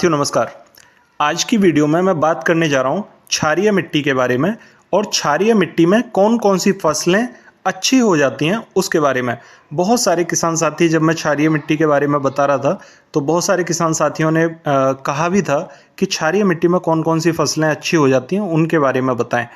साथियों नमस्कार। आज की वीडियो में मैं बात करने जा रहा हूँ क्षारीय मिट्टी के बारे में और क्षारीय मिट्टी में कौन कौन सी फसलें अच्छी हो जाती हैं उसके बारे में। बहुत सारे किसान साथी, जब मैं क्षारीय मिट्टी के बारे में बता रहा था तो बहुत सारे किसान साथियों ने कहा भी था कि क्षारीय मिट्टी में कौन कौन सी फसलें अच्छी हो जाती हैं उनके बारे में बताएं।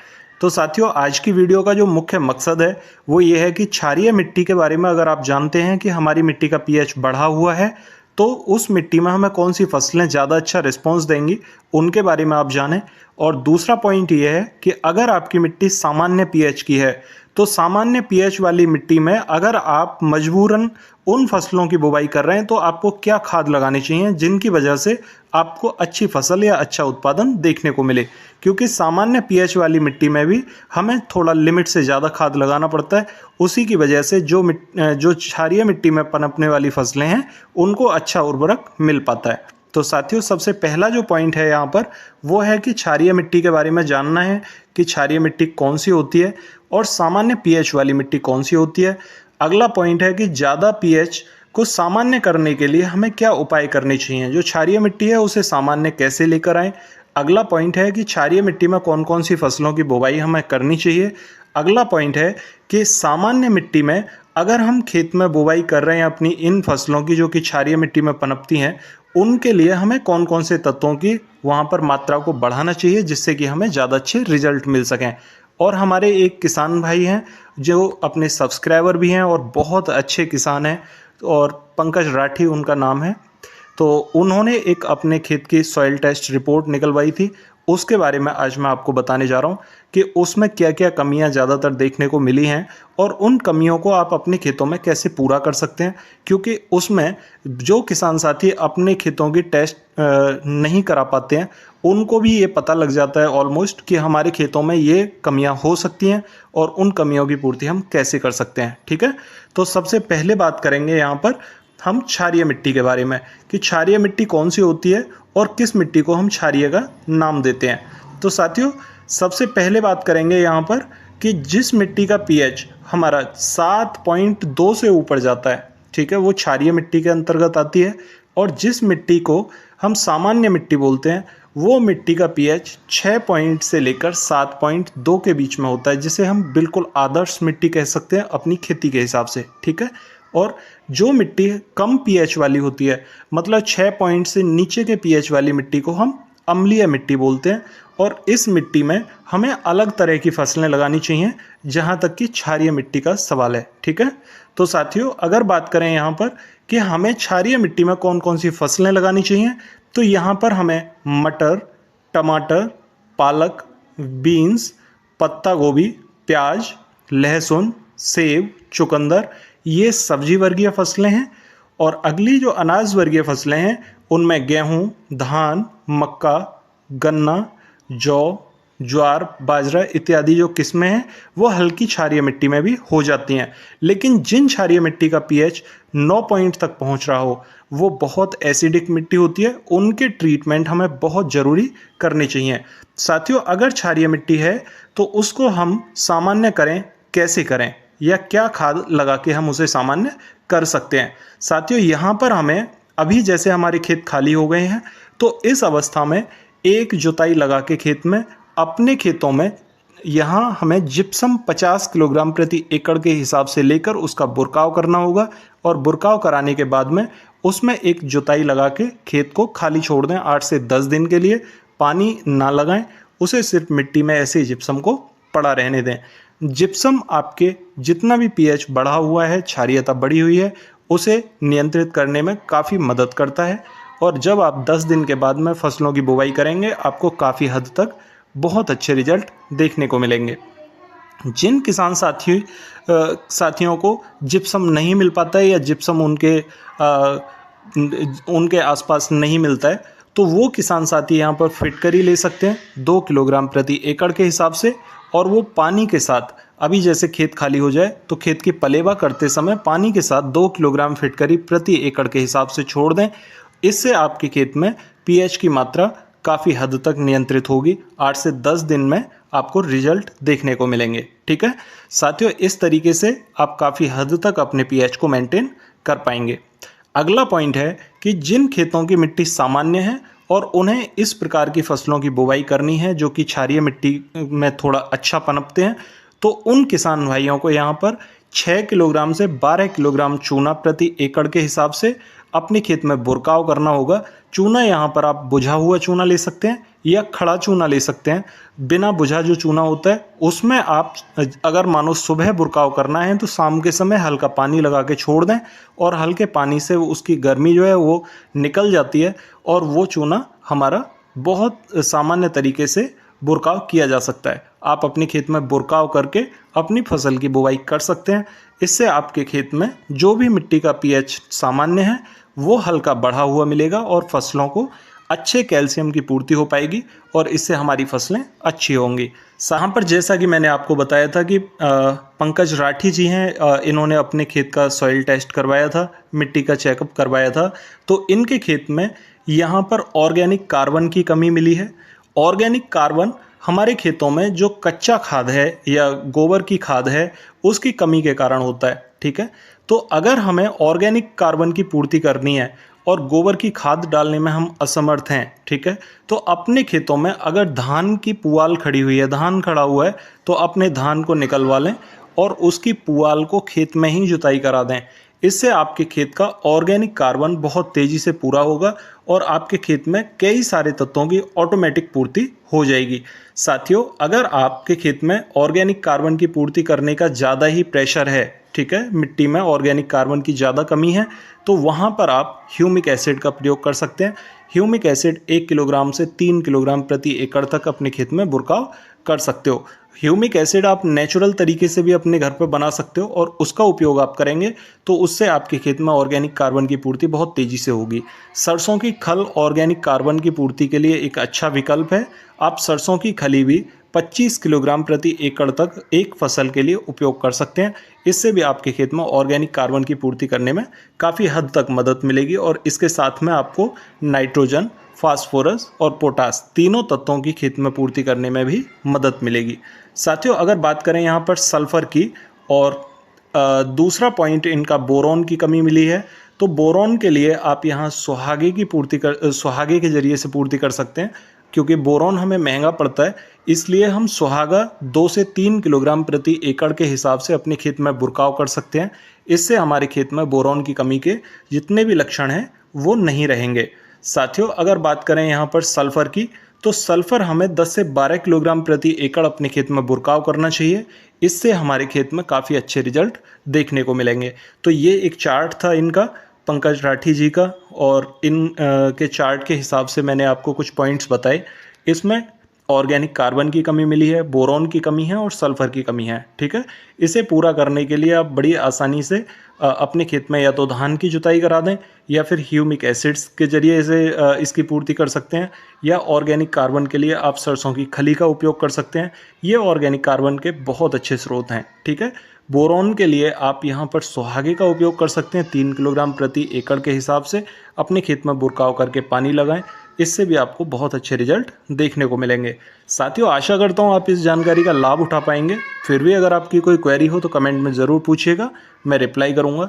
तो साथियों, आज की वीडियो का जो मुख्य मकसद है वो ये है कि क्षारीय मिट्टी के बारे में अगर आप जानते हैं कि हमारी मिट्टी का पीएच बढ़ा हुआ है तो उस मिट्टी में हमें कौन सी फसलें ज़्यादा अच्छा रिस्पॉन्स देंगी उनके बारे में आप जानें। और दूसरा पॉइंट ये है कि अगर आपकी मिट्टी सामान्य पीएच की है तो सामान्य पीएच वाली मिट्टी में अगर आप मजबूरन उन फसलों की बुवाई कर रहे हैं तो आपको क्या खाद लगानी चाहिए जिनकी वजह से आपको अच्छी फसल या अच्छा उत्पादन देखने को मिले। क्योंकि सामान्य पीएच वाली मिट्टी में भी हमें थोड़ा लिमिट से ज़्यादा खाद लगाना पड़ता है। उसी की वजह से जो क्षारीय मिट्टी में पनपने वाली फसलें हैं उनको अच्छा उर्वरक मिल पाता है। तो साथियों, सबसे पहला जो पॉइंट है यहाँ पर वो है कि क्षारीय मिट्टी के बारे में जानना है कि क्षारीय मिट्टी कौन सी होती है और सामान्य पीएच वाली मिट्टी कौन सी होती है। अगला पॉइंट है कि ज़्यादा पीएच को सामान्य करने के लिए हमें क्या उपाय करने चाहिए, जो क्षारीय मिट्टी है उसे सामान्य कैसे लेकर आएँ। अगला पॉइंट है कि क्षारीय मिट्टी में कौन कौन सी फसलों की बुवाई हमें करनी चाहिए। अगला पॉइंट है कि सामान्य मिट्टी में अगर हम खेत में बुवाई कर रहे हैं अपनी इन फसलों की जो कि क्षारीय मिट्टी में पनपती हैं, उनके लिए हमें कौन कौन से तत्वों की वहाँ पर मात्रा को बढ़ाना चाहिए जिससे कि हमें ज़्यादा अच्छे रिजल्ट मिल सकें। और हमारे एक किसान भाई हैं जो अपने सब्सक्राइबर भी हैं और बहुत अच्छे किसान हैं, और पंकज राठी उनका नाम है। तो उन्होंने एक अपने खेत की सॉइल टेस्ट रिपोर्ट निकलवाई थी, उसके बारे में आज मैं आपको बताने जा रहा हूँ कि उसमें क्या क्या कमियां ज़्यादातर देखने को मिली हैं और उन कमियों को आप अपने खेतों में कैसे पूरा कर सकते हैं। क्योंकि उसमें जो किसान साथी अपने खेतों की टेस्ट नहीं करा पाते हैं उनको भी ये पता लग जाता है ऑलमोस्ट कि हमारे खेतों में ये कमियां हो सकती हैं और उन कमियों की पूर्ति हम कैसे कर सकते हैं। ठीक है, तो सबसे पहले बात करेंगे यहाँ पर हम क्षारीय मिट्टी के बारे में कि क्षारीय मिट्टी कौन सी होती है और किस मिट्टी को हम क्षारीय का नाम देते हैं। तो साथियों, सबसे पहले बात करेंगे यहाँ पर कि जिस मिट्टी का पीएच हमारा 7.2 से ऊपर जाता है, ठीक है, वो क्षारीय मिट्टी के अंतर्गत आती है। और जिस मिट्टी को हम सामान्य मिट्टी बोलते हैं वो मिट्टी का पीएच 6 पॉइंट से लेकर 7.2 के बीच में होता है, जिसे हम बिल्कुल आदर्श मिट्टी कह सकते हैं अपनी खेती के हिसाब से। ठीक है, और जो मिट्टी कम पीएच वाली होती है, मतलब 6 पॉइंट से नीचे के पीएच वाली मिट्टी को हम अम्लीय मिट्टी बोलते हैं। और इस मिट्टी में हमें अलग तरह की फसलें लगानी चाहिए जहाँ तक कि क्षारीय मिट्टी का सवाल है। ठीक है, तो साथियों, अगर बात करें यहाँ पर कि हमें क्षारीय मिट्टी में कौन कौन सी फसलें लगानी चाहिए, तो यहाँ पर हमें मटर, टमाटर, पालक, बीन्स, पत्ता गोभी, प्याज, लहसुन, सेब, चुकंदर, ये सब्जी वर्गीय फसलें हैं। और अगली जो अनाज वर्गीय फसलें हैं उनमें गेहूं, धान, मक्का, गन्ना, जौ, ज्वार, बाजरा इत्यादि जो किस्में हैं वो हल्की क्षारीय मिट्टी में भी हो जाती हैं। लेकिन जिन क्षारीय मिट्टी का पीएच 9 पॉइंट तक पहुंच रहा हो, वो बहुत एसिडिक मिट्टी होती है, उनके ट्रीटमेंट हमें बहुत ज़रूरी करने चाहिए। साथियों, अगर क्षारीय मिट्टी है तो उसको हम सामान्य करें, कैसे करें या क्या खाद लगा के हम उसे सामान्य कर सकते हैं। साथियों, यहाँ पर हमें अभी जैसे हमारे खेत खाली हो गए हैं तो इस अवस्था में एक जुताई लगा के खेत में अपने खेतों में यहाँ हमें जिप्सम 50 किलोग्राम प्रति एकड़ के हिसाब से लेकर उसका बुरकाव करना होगा। और बुरकाव कराने के बाद में उसमें एक जुताई लगा के खेत को खाली छोड़ दें 8 से 10 दिन के लिए। पानी ना लगाएं, उसे सिर्फ मिट्टी में ऐसे जिप्सम को पड़ा रहने दें। जिप्सम आपके जितना भी पीएच बढ़ा हुआ है, क्षारीयता बढ़ी हुई है, उसे नियंत्रित करने में काफ़ी मदद करता है। और जब आप 10 दिन के बाद में फसलों की बुवाई करेंगे आपको काफ़ी हद तक बहुत अच्छे रिजल्ट देखने को मिलेंगे। जिन किसान साथियों को जिप्सम नहीं मिल पाता है या जिप्सम उनके आसपास नहीं मिलता है तो वो किसान साथी यहाँ पर फिटकरी ले सकते हैं 2 किलोग्राम प्रति एकड़ के हिसाब से। और वो पानी के साथ, अभी जैसे खेत खाली हो जाए तो खेत की पलेवा करते समय पानी के साथ 2 किलोग्राम फिटकरी प्रति एकड़ के हिसाब से छोड़ दें। इससे आपके खेत में पीएच की मात्रा काफ़ी हद तक नियंत्रित होगी। 8 से 10 दिन में आपको रिजल्ट देखने को मिलेंगे। ठीक है साथियों, इस तरीके से आप काफ़ी हद तक अपने पीएच को मेंटेन कर पाएंगे। अगला पॉइंट है कि जिन खेतों की मिट्टी सामान्य है और उन्हें इस प्रकार की फसलों की बुवाई करनी है जो कि क्षारीय मिट्टी में थोड़ा अच्छा पनपते हैं। तो उन किसान भाइयों को यहाँ पर 6 किलोग्राम से 12 किलोग्राम चूना प्रति एकड़ के हिसाब से अपने खेत में बुरकाव करना होगा। चूना यहाँ पर आप बुझा हुआ चूना ले सकते हैं या खड़ा चूना ले सकते हैं। बिना बुझा जो चूना होता है उसमें आप अगर मानो सुबह बुरकाव करना है तो शाम के समय हल्का पानी लगा के छोड़ दें और हल्के पानी से उसकी गर्मी जो है वो निकल जाती है और वो चूना हमारा बहुत सामान्य तरीके से बुरकाव किया जा सकता है। आप अपने खेत में बुरकाव करके अपनी फसल की बुवाई कर सकते हैं। इससे आपके खेत में जो भी मिट्टी का पीएच सामान्य है वो हल्का बढ़ा हुआ मिलेगा और फसलों को अच्छे कैल्शियम की पूर्ति हो पाएगी और इससे हमारी फसलें अच्छी होंगी। यहाँ पर जैसा कि मैंने आपको बताया था कि पंकज राठी जी हैं, इन्होंने अपने खेत का सॉइल टेस्ट करवाया था, मिट्टी का चेकअप करवाया था। तो इनके खेत में यहाँ पर ऑर्गेनिक कार्बन की कमी मिली है। ऑर्गेनिक कार्बन हमारे खेतों में जो कच्चा खाद है या गोबर की खाद है उसकी कमी के कारण होता है। ठीक है, तो अगर हमें ऑर्गेनिक कार्बन की पूर्ति करनी है और गोबर की खाद डालने में हम असमर्थ हैं, ठीक है, तो अपने खेतों में अगर धान की पुआल खड़ी हुई है, धान खड़ा हुआ है, तो अपने धान को निकलवा लें और उसकी पुआल को खेत में ही जुताई करा दें। इससे आपके खेत का ऑर्गेनिक कार्बन बहुत तेज़ी से पूरा होगा और आपके खेत में कई सारे तत्वों की ऑटोमेटिक पूर्ति हो जाएगी। साथियों, अगर आपके खेत में ऑर्गेनिक कार्बन की पूर्ति करने का ज़्यादा ही प्रेशर है, ठीक है, मिट्टी में ऑर्गेनिक कार्बन की ज़्यादा कमी है, तो वहाँ पर आप ह्यूमिक एसिड का प्रयोग कर सकते हैं। ह्यूमिक एसिड 1 किलोग्राम से 3 किलोग्राम प्रति एकड़ तक अपने खेत में बुरकाव कर सकते हो। ह्यूमिक एसिड आप नेचुरल तरीके से भी अपने घर पर बना सकते हो और उसका उपयोग आप करेंगे तो उससे आपके खेत में ऑर्गेनिक कार्बन की पूर्ति बहुत तेज़ी से होगी। सरसों की खल ऑर्गेनिक कार्बन की पूर्ति के लिए एक अच्छा विकल्प है। आप सरसों की खली भी 25 किलोग्राम प्रति एकड़ तक एक फसल के लिए उपयोग कर सकते हैं। इससे भी आपके खेत में ऑर्गेनिक कार्बन की पूर्ति करने में काफ़ी हद तक मदद मिलेगी और इसके साथ में आपको नाइट्रोजन, फास्फोरस और पोटास तीनों तत्वों की खेत में पूर्ति करने में भी मदद मिलेगी। साथियों, अगर बात करें यहाँ पर सल्फर की और दूसरा पॉइंट इनका बोरॉन की कमी मिली है, तो बोरॉन के लिए आप यहाँ सुहागे के जरिए से पूर्ति कर सकते हैं। क्योंकि बोरॉन हमें महंगा पड़ता है, इसलिए हम सुहागा 2 से 3 किलोग्राम प्रति एकड़ के हिसाब से अपने खेत में बुरकाव कर सकते हैं। इससे हमारे खेत में बोरॉन की कमी के जितने भी लक्षण हैं वो नहीं रहेंगे। साथियों, अगर बात करें यहाँ पर सल्फर की, तो सल्फर हमें 10 से 12 किलोग्राम प्रति एकड़ अपने खेत में बुरकाव करना चाहिए। इससे हमारे खेत में काफ़ी अच्छे रिजल्ट देखने को मिलेंगे। तो ये एक चार्ट था इनका, पंकज राठी जी का, और इन के चार्ट के हिसाब से मैंने आपको कुछ पॉइंट्स बताए। इसमें ऑर्गेनिक कार्बन की कमी मिली है, बोरॉन की कमी है और सल्फर की कमी है। ठीक है, इसे पूरा करने के लिए आप बड़ी आसानी से अपने खेत में या तो धान की जुताई करा दें या फिर ह्यूमिक एसिड्स के जरिए इसकी पूर्ति कर सकते हैं, या ऑर्गेनिक कार्बन के लिए आप सरसों की खली का उपयोग कर सकते हैं। ये ऑर्गेनिक कार्बन के बहुत अच्छे स्रोत हैं। ठीक है, बोरॉन के लिए आप यहाँ पर सुहागे का उपयोग कर सकते हैं। 3 किलोग्राम प्रति एकड़ के हिसाब से अपने खेत में बुरकाव करके पानी लगाएं, इससे भी आपको बहुत अच्छे रिजल्ट देखने को मिलेंगे। साथियों, आशा करता हूँ आप इस जानकारी का लाभ उठा पाएंगे। फिर भी अगर आपकी कोई क्वेरी हो तो कमेंट में ज़रूर पूछिएगा, मैं रिप्लाई करूँगा।